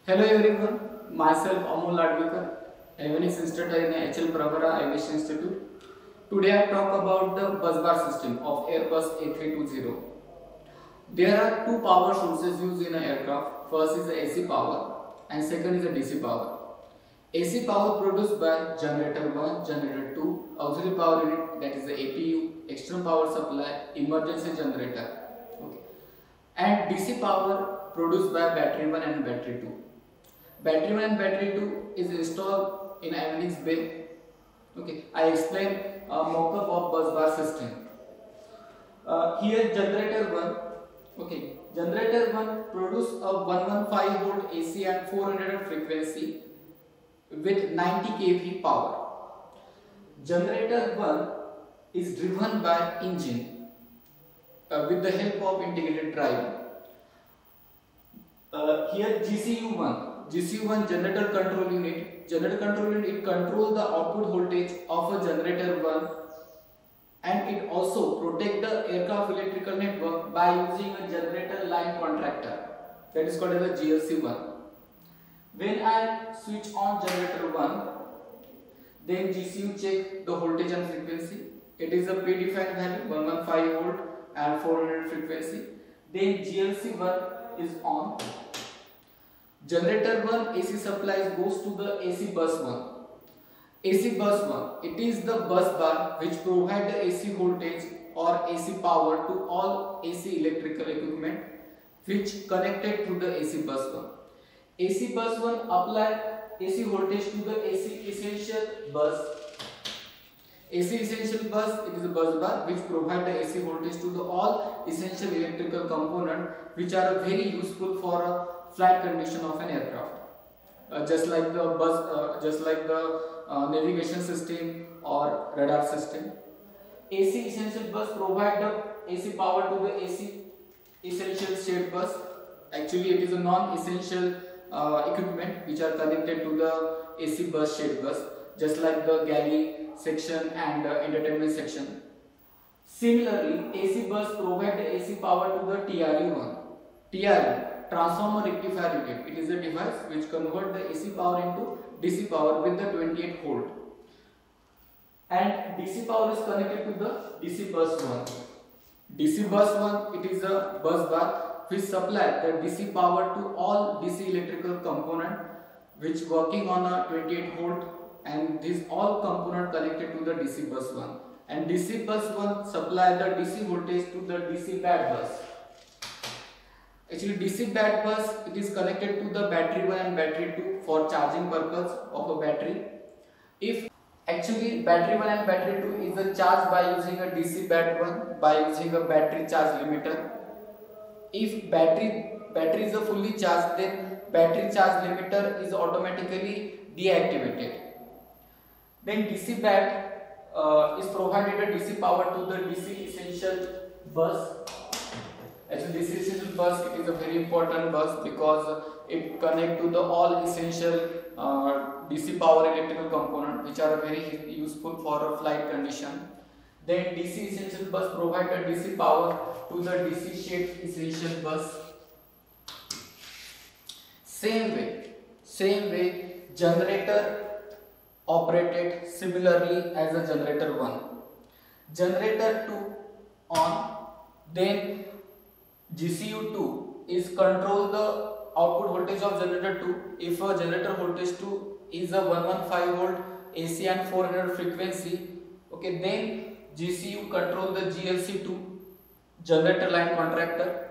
Hello everyone, myself Amol Ladvikar, avionics instructor in HL Pravara Aviation Institute. Today I talk about the bus bar system of Airbus A320. There are two power sources used in an aircraft. First is the AC power and second is the DC power. AC power produced by generator 1, generator 2, auxiliary power unit, that is the APU, external power supply, emergency generator. Okay. And DC power produced by battery 1 and battery 2. Battery 1 and battery 2 is installed in avionics bay. Okay, I explain mock-up of bus bar system. Here generator 1, okay, generator 1 produce a 115 volt AC and 400 frequency with 90 kV power. Generator 1 is driven by engine with the help of integrated drive. Here GCU1 generator control unit. Generator control unit, it controls the output voltage of a generator 1 and it also protect the aircraft electrical network by using a generator line contractor, that is called as a GLC1. When I switch on generator 1, then GCU check the voltage and frequency. It is a predefined value 115 volt and 400 frequency. Then GLC1 is on. Generator 1 AC supplies goes to the AC bus 1. AC bus 1, it is the bus bar which provide the AC voltage or AC power to all AC electrical equipment which connected to the AC bus 1. AC bus 1 apply AC voltage to the AC essential bus. AC essential bus, it is a bus bar which provide the AC voltage to the all essential electrical component which are very useful for a flight condition of an aircraft. Just like the bus, navigation system or radar system. AC essential bus provide the AC power to the AC essential state bus. Actually, it is a non-essential equipment which are connected to the AC bus state bus, just like the galley section and entertainment section. Similarly, AC bus provide the AC power to the TRU1. TRU, transformer rectifier unit. It is a device which convert the AC power into DC power with the 28 volt. And DC power is connected to the DC bus 1. DC bus 1, it is a bus bar which supply the DC power to all DC electrical component which working on a 28 volt, and these all component connected to the DC bus 1. And DC bus 1 supply the DC voltage to the DC bad bus. Actually, DC bad bus, it is connected to the battery 1 and battery 2 for charging purpose of a battery. If actually battery 1 and battery 2 is a charged by using a DC bat 1 by using a battery charge limiter. If battery is a fully charged, then battery charge limiter is automatically deactivated. Then DC bat is provided a DC power to the DC essential bus. Actually, DC essential bus, it is a very important bus because it connect to the all essential DC power electrical component which are very useful for a flight condition. Then DC essential bus provide a DC power to the DC shaped essential bus. Same way generator operated similarly as a generator 1. Generator 2 on, then GCU2 is control the output voltage of generator 2. If a generator voltage 2 is a 115 volt AC and 400 frequency, okay, then GCU control the GLC2 generator line contractor.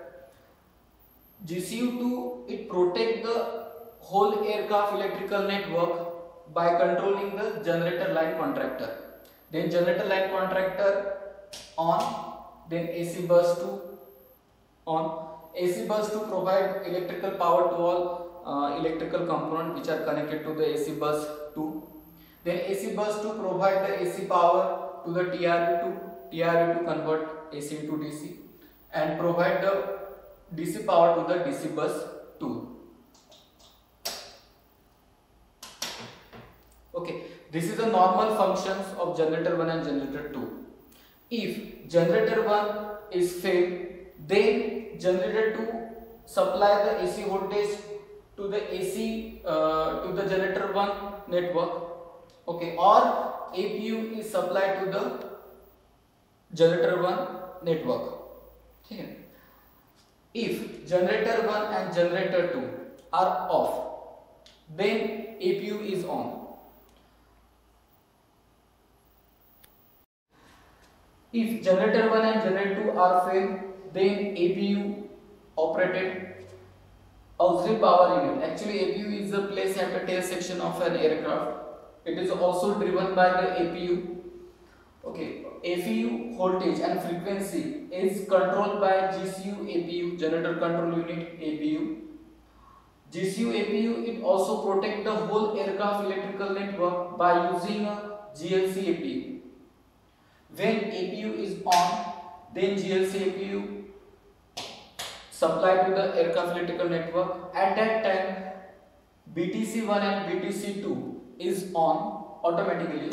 GCU2, it protect the whole aircraft electrical network by controlling the generator line contractor. Then generator line contractor on, then AC bus 2 on. AC bus 2 provide electrical power to all electrical components which are connected to the AC bus 2. Then AC bus 2 provide the AC power to the TRU2 convert AC into DC and provide the DC power to the DC bus 2. Okay, this is the normal functions of generator 1 and generator 2. If generator 1 is failed, then generator 2 supply the AC voltage to the AC to the generator 1 network, okay, or APU is supplied to the generator 1 network. Okay. If generator 1 and generator 2 are off, then APU is on. If generator 1 and generator 2 are failed, then APU operated. Auxiliary power unit. Actually, APU is a place at the tail section of an aircraft. It is also driven by the APU. Okay, APU voltage and frequency is controlled by GCU APU, generator control unit APU. GCU APU it also protect the whole aircraft electrical network by using a GLC APU. When APU is on, then GLC APU supply to the aircraft electrical network. At that time, BTC1 and BTC2 is on automatically.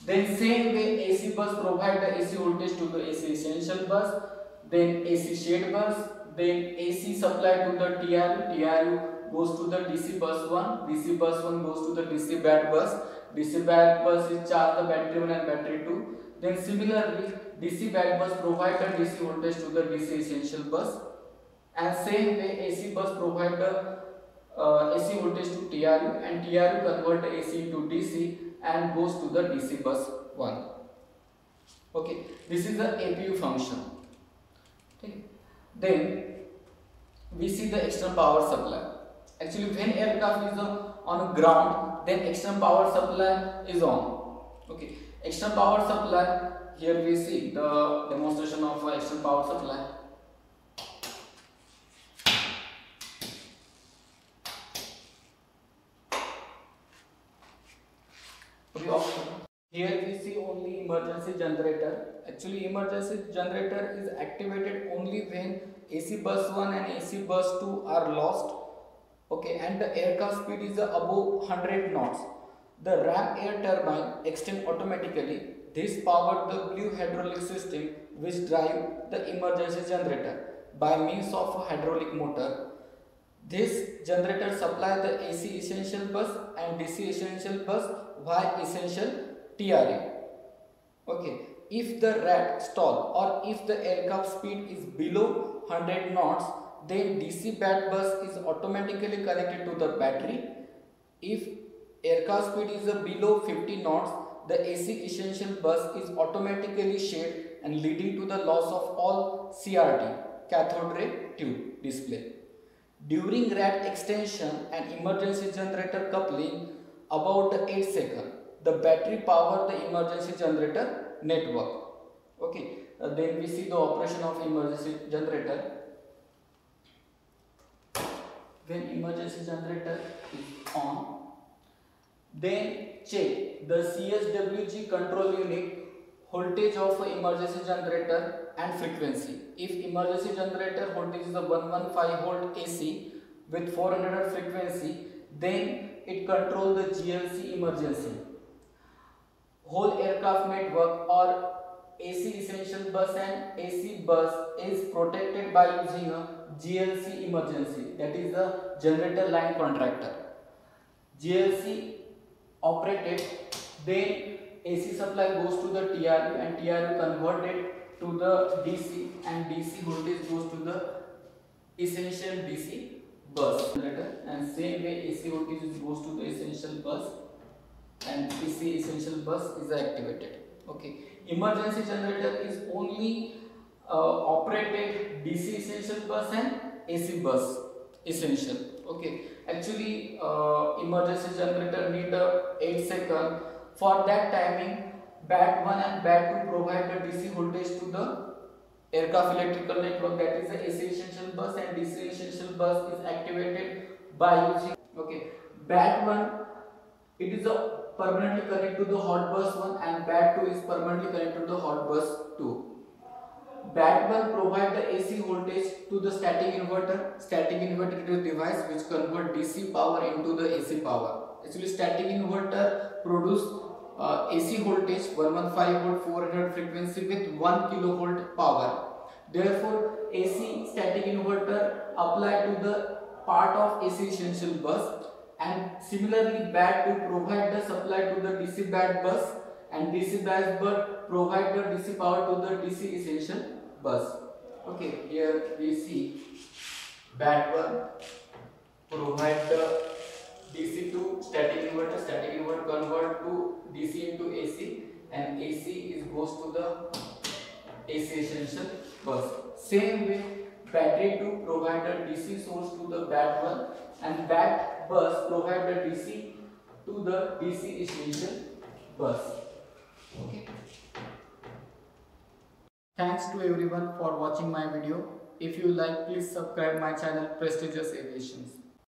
Then same way AC bus provide the AC voltage to the AC essential bus, then AC shade bus, then AC supply to the TRU goes to the DC bus 1, DC bus 1 goes to the DC bad bus, DC bad bus is charge the battery 1 and battery 2. Then similarly, DC bad bus provide the DC voltage to the DC essential bus, and same way AC bus provide the AC voltage to TRU, and TRU convert the AC into DC and goes to the DC bus 1. Okay, this is the APU function. Okay. Then we see the external power supply. Actually, when aircraft is on ground, then external power supply is on. Okay, external power supply. Here we see the demonstration of external power supply. Here we see only emergency generator. Actually, emergency generator is activated only when AC bus 1 and AC bus 2 are lost. Okay, and the aircraft speed is above 100 knots. The ram air turbine extend automatically. This power the blue hydraulic system which drive the emergency generator by means of a hydraulic motor. This generator supply the AC essential bus and DC essential bus via essential TRA. Okay, if the rat stall or if the aircraft speed is below 100 knots, then DC bad bus is automatically connected to the battery. If aircraft speed is below 50 knots, the AC essential bus is automatically shed and leading to the loss of all CRT, cathode ray tube display. During rat extension and emergency generator coupling about 8 seconds, the battery power the emergency generator network. Okay, then we see the operation of emergency generator. When emergency generator is on, then check the CSWG control unit voltage of emergency generator and frequency. If emergency generator voltage is a 115 volt AC with 400 frequency, then it control the GLC emergency. Whole aircraft network or AC essential bus and AC bus is protected by using a GLC emergency, that is the generator line contractor. GLC operated, then AC supply goes to the TRU and TRU converted to the DC and DC voltage goes to the essential DC bus generator, and same way AC voltage goes to the essential bus and AC essential bus is activated. Okay, emergency generator is only operated DC essential bus and AC bus essential. Okay, actually emergency generator need 8 seconds. For that timing, BAT 1 and BAT 2 provide the DC voltage to the aircraft electrical network, that is the AC essential bus, and DC essential bus is activated by using, okay, BAT 1 it is a permanently connected to the hot bus 1 and BAT 2 is permanently connected to the hot bus 2. BAT 1 provide the AC voltage to the static inverter. Static inverter is a device which convert DC power into the AC power. Actually, static inverter produce AC voltage 115 volt 400 frequency with 1 kilovolt power. Therefore, AC static inverter apply to the part of AC essential bus, and similarly BAT to provide the supply to the DC BAT bus, and DC BAT bus provide the DC power to the DC essential bus. Okay, here we see BAT 1 provide the DC to static inverter convert to DC into AC, and AC is goes to the AC essential bus. Same way, battery 2 provide a DC source to the BAT 1, and BAT bus provide the DC to the DC essential bus. Okay. Thanks to everyone for watching my video. If you like, please subscribe my channel Prestigious Aviations.